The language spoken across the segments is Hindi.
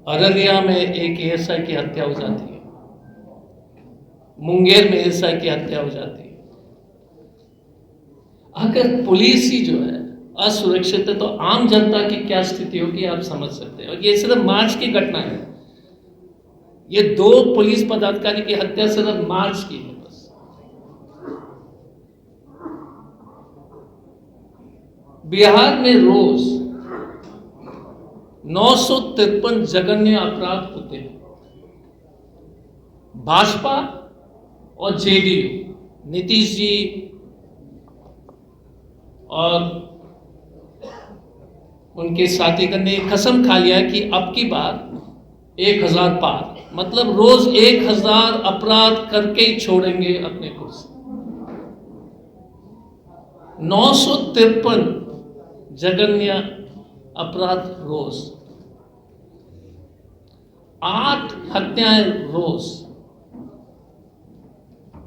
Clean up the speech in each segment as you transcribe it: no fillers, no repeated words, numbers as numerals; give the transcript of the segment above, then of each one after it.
अररिया में एक एएसआई की हत्या हो जाती है, मुंगेर में एएसआई की हत्या हो जाती है। अगर पुलिस ही जो है असुरक्षित है तो आम जनता की क्या स्थिति होगी आप समझ सकते हैं। और ये सिर्फ मार्च की घटना है, ये 2 पुलिस पदाधिकारी की हत्या सिर्फ मार्च की है बस। बिहार में रोज 953 जघन्य अपराध होते हैं। भाजपा और जेडीयू, नीतीश जी और उनके साथीगण ने कसम खा लिया कि अब की बार 1000 पार, मतलब रोज 1000 अपराध करके ही छोड़ेंगे अपने कुर्सी। 953 जघन्य अपराध रोज, 8 हत्याएं रोज।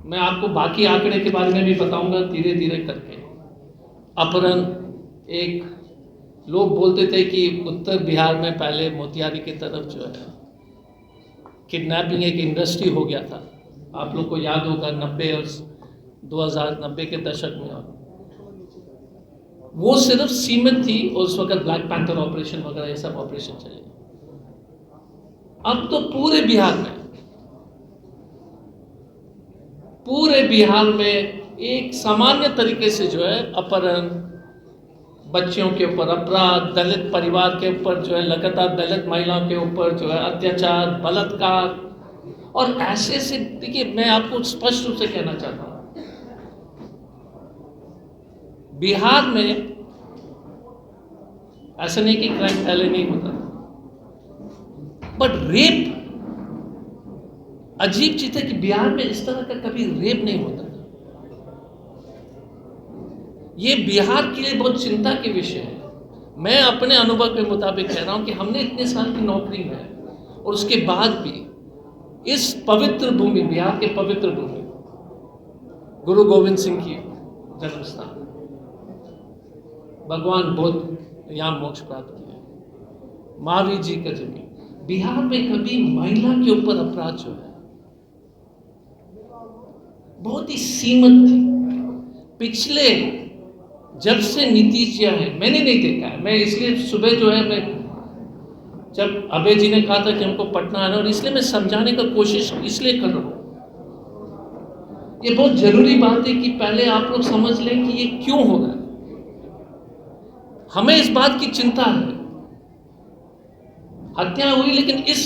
मैं आपको बाकी आंकड़े के बारे में भी बताऊंगा धीरे धीरे करके। अपहरण, एक लोग बोलते थे कि उत्तर बिहार में पहले मोतिहारी की तरफ जो है किडनैपिंग एक इंडस्ट्री हो गया था। आप लोग को याद होगा 90 और 2090 के दशक में, वो सिर्फ सीमित थी और उस वक्त ब्लैक पैंथर ऑपरेशन वगैरह ये सब ऑपरेशन चले। अब तो पूरे बिहार में एक सामान्य तरीके से जो है अपहरण, बच्चियों के ऊपर अपराध, दलित परिवार के ऊपर जो है लगातार दलित महिलाओं के ऊपर जो है अत्याचार, बलात्कार, और ऐसे से देखिए मैं आपको स्पष्ट रूप से कहना चाहता हूं, बिहार में ऐसा नहीं कि क्राइम पहले नहीं होता, बट रेप अजीब चीज है कि बिहार में इस तरह का कभी रेप नहीं होता था। ये बिहार के लिए बहुत चिंता के विषय है। मैं अपने अनुभव के मुताबिक कह रहा हूं कि हमने इतने साल की नौकरी में और उसके बाद भी इस पवित्र भूमि, बिहार के पवित्र भूमि, गुरु गोविंद सिंह की जन्मस्थान, भगवान बुद्ध यहाँ मोक्ष प्राप्त किया, महावीर जी का जमीन, बिहार में कभी महिला के ऊपर अपराध जो है बहुत ही सीमित थी। पिछले जब से नीतीश जी आए मैंने नहीं देखा है। मैं इसलिए सुबह जो है मैं जब अभय जी ने कहा था कि हमको पटना आना, और इसलिए मैं समझाने का कोशिश इसलिए कर रहा हूं, ये बहुत जरूरी बात है कि पहले आप लोग समझ लें कि ये क्यों हो रहा है। हमें इस बात की चिंता है, हत्या हुई लेकिन इस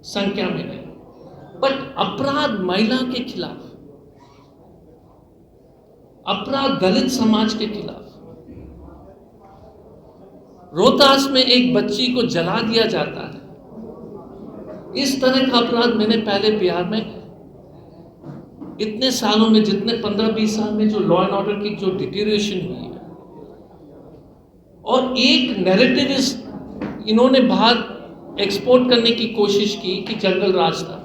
संख्या में नहीं, बट अपराध महिला के खिलाफ, अपराध दलित समाज के खिलाफ, रोहतास में एक बच्ची को जला दिया जाता है, इस तरह का अपराध मैंने पहले बिहार में इतने सालों में, जितने 15-20 साल में जो लॉ एंड ऑर्डर की जो डिटीरिएशन हुई है, और एक नैरेटिव इन्होंने बाहर एक्सपोर्ट करने की कोशिश की कि जंगल राज था।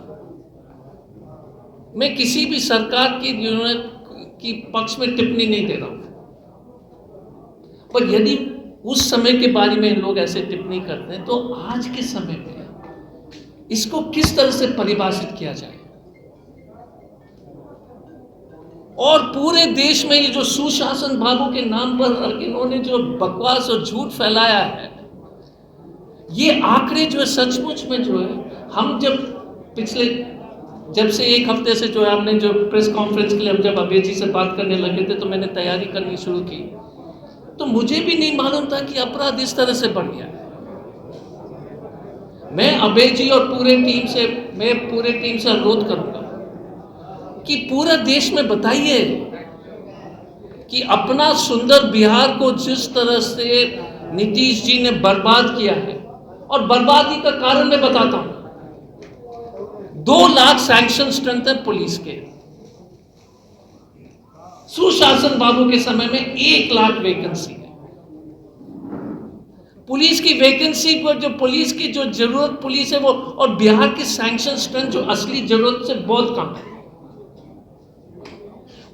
मैं किसी भी सरकार की पक्ष में टिप्पणी नहीं दे रहा हूं, पर यदि उस समय के बारे में लोग ऐसे टिप्पणी करते हैं तो आज के समय में इसको किस तरह से परिभाषित किया जाए। और पूरे देश में ये जो सुशासन बाबू के नाम पर इन्होंने जो बकवास और झूठ फैलाया है, ये आंकड़े जो है सचमुच में जो है, हम जब से एक हफ्ते से जो है हमने जो प्रेस कॉन्फ्रेंस के लिए हम जब अभय जी से बात करने लगे थे तो मैंने तैयारी करनी शुरू की, तो मुझे भी नहीं मालूम था कि अपराध इस तरह से बढ़ गया। मैं अभय जी और पूरे टीम से अनुरोध करूंगा कि पूरा देश में बताइए कि अपना सुंदर बिहार को जिस तरह से नीतीश जी ने बर्बाद किया है, और बर्बादी का कारण मैं बताता हूं। 2 लाख सैंक्शन स्ट्रेंथ है पुलिस के, सुशासन बाबू के समय में 1 लाख वैकेंसी है। पुलिस की वैकेंसी पर जो पुलिस की जो जरूरत पुलिस है वो, और बिहार की सैंक्शन स्ट्रेंथ जो असली जरूरत से बहुत कम है,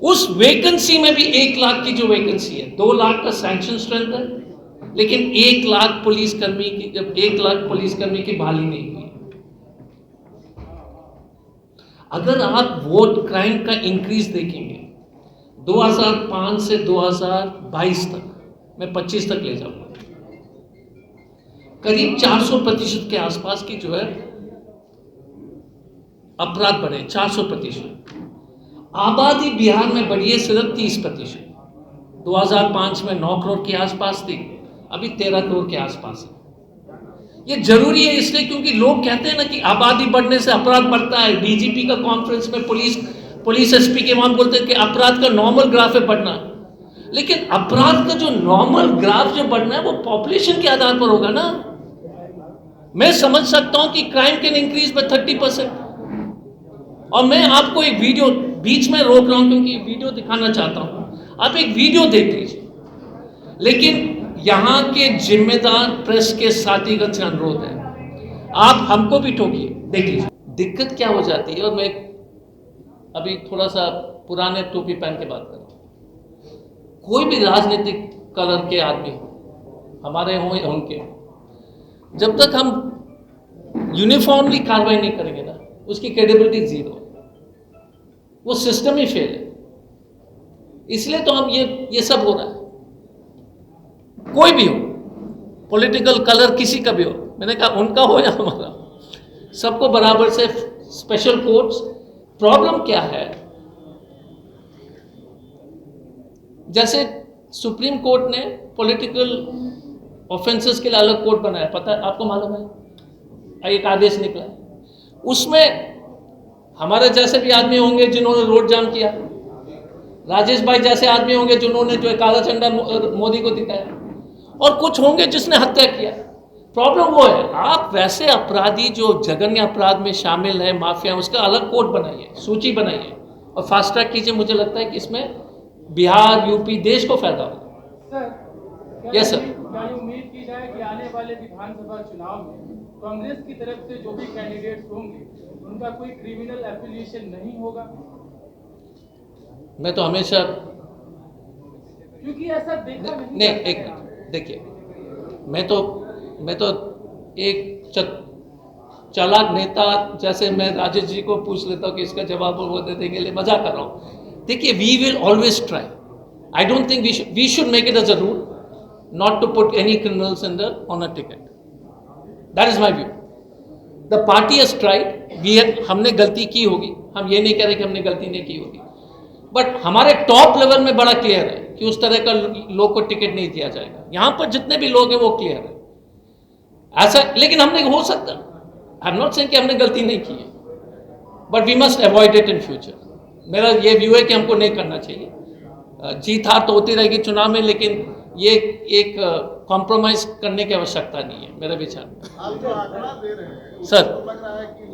उस वैकेंसी में भी 1 लाख की जो वैकेंसी है, 2 लाख का सैंक्शन स्ट्रेंथ है, लेकिन 1 लाख पुलिसकर्मी की बहाली नहीं हुई। अगर आप वोट क्राइम का इंक्रीज देखेंगे 2005 से 2022 तक, मैं 25 तक ले जाऊंगा, करीब 400% के आसपास की जो है अपराध बढ़े, 400%। आबादी बिहार में बढ़ी है सिर्फ 30%। 2005 में 9 करोड़ के आसपास थी, अभी 13 करोड़ के आसपास है। ये जरूरी है इसलिए क्योंकि लोग कहते हैं ना कि आबादी बढ़ने से अपराध बढ़ता है। डीजीपी का कॉन्फ्रेंस में पुलिस एसपी के वहां बोलते हैं कि अपराध का नॉर्मल ग्राफ है बढ़ना, लेकिन अपराध का जो नॉर्मल ग्राफ जो बढ़ना है वो पॉपुलेशन के आधार पर होगा ना। मैं समझ सकता हूं कि क्राइम कैन इंक्रीज बाय 30%, और मैं आपको एक वीडियो बीच में रोक रहा हूं क्योंकि वीडियो दिखाना चाहता हूं, आप एक वीडियो देख लीजिए। लेकिन यहां के जिम्मेदार प्रेस के साथीगण से अनुरोध है, आप हमको भी ठोकिए, देख लीजिए। दिक्कत क्या हो जाती है, और मैं अभी थोड़ा सा पुराने टोपी पहन के बात कर रहा हूं। कोई भी राजनीतिक कलर के आदमी हो, हमारे हों या उनके, जब तक हम यूनिफॉर्मली कार्रवाई नहीं करेंगे ना, उसकी क्रेडिबिलिटी जीरो है, वो सिस्टम ही फेल है। इसलिए तो हम ये सब हो रहा है। कोई भी हो, पॉलिटिकल कलर किसी का भी हो, मैंने कहा उनका हो या हमारा, सबको बराबर से स्पेशल कोर्ट्स। प्रॉब्लम क्या है, जैसे सुप्रीम कोर्ट ने पॉलिटिकल ऑफेंसेस के लिए अलग कोर्ट बनाया, पता है आपको, मालूम है, एक आदेश निकला, उसमें हमारे जैसे भी आदमी होंगे जिन्होंने रोड जाम किया, राजेश भाई जैसे आदमी होंगे जिन्होंने जो है काला झंडा मोदी को दिखाया, और कुछ होंगे जिसने हत्या किया। प्रॉब्लम वो है, आप वैसे अपराधी जो जघन्य अपराध में शामिल है, माफिया, उसका अलग कोर्ट बनाइए, सूची बनाइए और फास्ट ट्रैक कीजिए। मुझे लगता है कि इसमें बिहार, यूपी, देश को फायदा होगा। Yes sir. क्या ये उम्मीद की जाए कि आने वाले विधानसभा चुनाव में कांग्रेस की तरफ से जो भी कैंडिडेट्स होंगे उनका कोई क्रिमिनल एफिलिएशन नहीं होगा? मैं तो हमेशा, क्योंकि ऐसा देखा नहीं, एक मिनट देखिए, मैं तो एक चालाक नेता जैसे मैं राजेश जी को पूछ लेता हूँ कि इसका जवाब वो दे देंगे, ले मजाक कर रहा हूँ। देखिए, we will always try. I don't think we should make it as a rule not to put any criminals on a ticket. That is my view. The party has tried. हमने गलती की होगी, हम ये नहीं कह रहे कि हमने गलती नहीं की होगी, बट हमारे टॉप लेवल में बड़ा क्लियर है कि उस तरह का लोग को टिकट नहीं दिया जाएगा। यहां पर जितने भी लोग हैं वो क्लियर है ऐसा, लेकिन हमने हो सकता, आई एम नॉट सेइंग कि हमने गलती नहीं की है, but we must avoid it in future. मेरा ये व्यू है कि हमको नहीं करना चाहिए। जीत हार तो होती रहेगी चुनाव में, लेकिन ये एक कॉम्प्रोमाइज करने की आवश्यकता नहीं है मेरे विचार में। आप जो आंकड़ा दे रहे हैं सर, लग रहा है कि